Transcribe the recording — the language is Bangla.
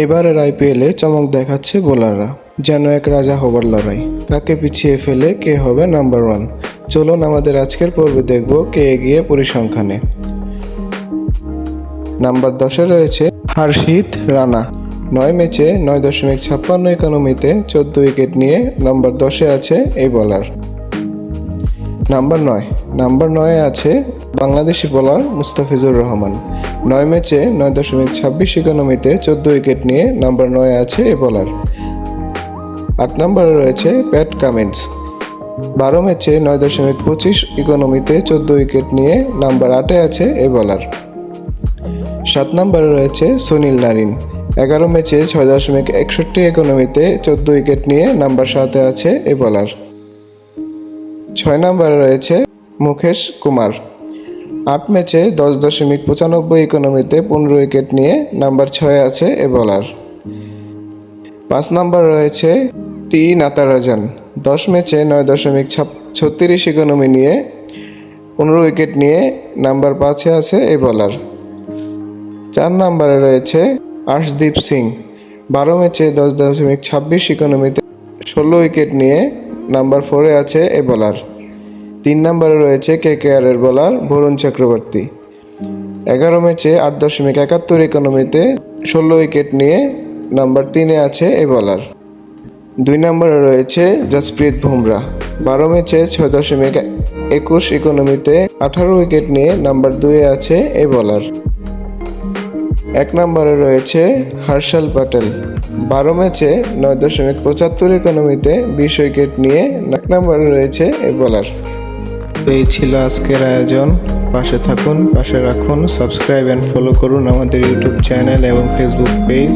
এবারের আইপিএলে চমক দেখাচ্ছে বোলাররা, যেন এক রাজা হবার লড়াই। কাকে পিছিয়ে ফেলে কে হবে নাম্বার 1? চলুন আমাদের আজকের পর্বে দেখব কে এগিয়ে পরিসংখ্যানে। নাম্বার 10-এ রয়েছে হর্ষিত রানা। 9 ম্যাচে 9.56 ইকোনমিতে 14 উইকেট নিয়ে নাম্বার 10-এ আছে এই বোলার। নাম্বার 9-এ আছে বাংলাদেশি বোলার মুস্তাফিজুর রহমান। 9 ম্যাচে 9.26 ইকোনমিতে 14 উইকেট নিয়ে নাম্বার 9-এ আছে এই বোলার। 8 নম্বরে রয়েছে প্যাট কামিন্স। 12 ম্যাচে 9.25 ইকোনমিতে 14 উইকেট নিয়ে নাম্বার 8-এ আছে এই বোলার। 7 নম্বরে রয়েছে সুনীল নারিন। 11 ম্যাচে 6.61 ইকোনমিতে 14 উইকেট নিয়ে নাম্বার 7-এ আছে এই বোলার। 6 নম্বরে রয়েছে মুকেশ কুমার। 8 ম্যাচে 10.95 ইকোনমিতে 15 উইকেট নিয়ে নাম্বার 6-এ আছে এই বোলার। 5 নম্বরে রয়েছে টি নাতারাজন। 10 ম্যাচে 9.36 ইকোনমি নিয়ে 15 উইকেট নিয়ে নাম্বার 5-এ আছে এই বোলার। 4 নম্বরে রয়েছে আর্শদীপ সিং। 12 ম্যাচে 10.26 ইকোনমিতে 16 উইকেট নিয়ে নাম্বার 4-এ আছে এই বোলার। 3 নম্বরে রয়েছে কেকেআরের বোলার বরুণ চক্রবর্তী। 11 ম্যাচে 8.71 ইকোনমিতে 16 উইকেট নিয়ে নাম্বার 3-এ আছে এই বোলার। 2 নম্বরে রয়েছে জসপ্রীত বুমরাহ। 12 ম্যাচে 6.21 ইকোনমিতে 18 উইকেট নিয়ে নাম্বার 2-এ আছে এই বোলার। 1 নম্বরে রয়েছে হর্ষল প্যাটেল। 12 ম্যাচে 9.75 ইকোনমিতে 20 উইকেট নিয়ে 1 নম্বরে রয়েছে এই বোলার। এই ছিল আজকের আয়োজন। পাশে থাকুন, পাশে রাখুন, সাবস্ক্রাইব অ্যান্ড ফলো করুন আমাদের ইউটিউব চ্যানেল এবং ফেসবুক পেজ।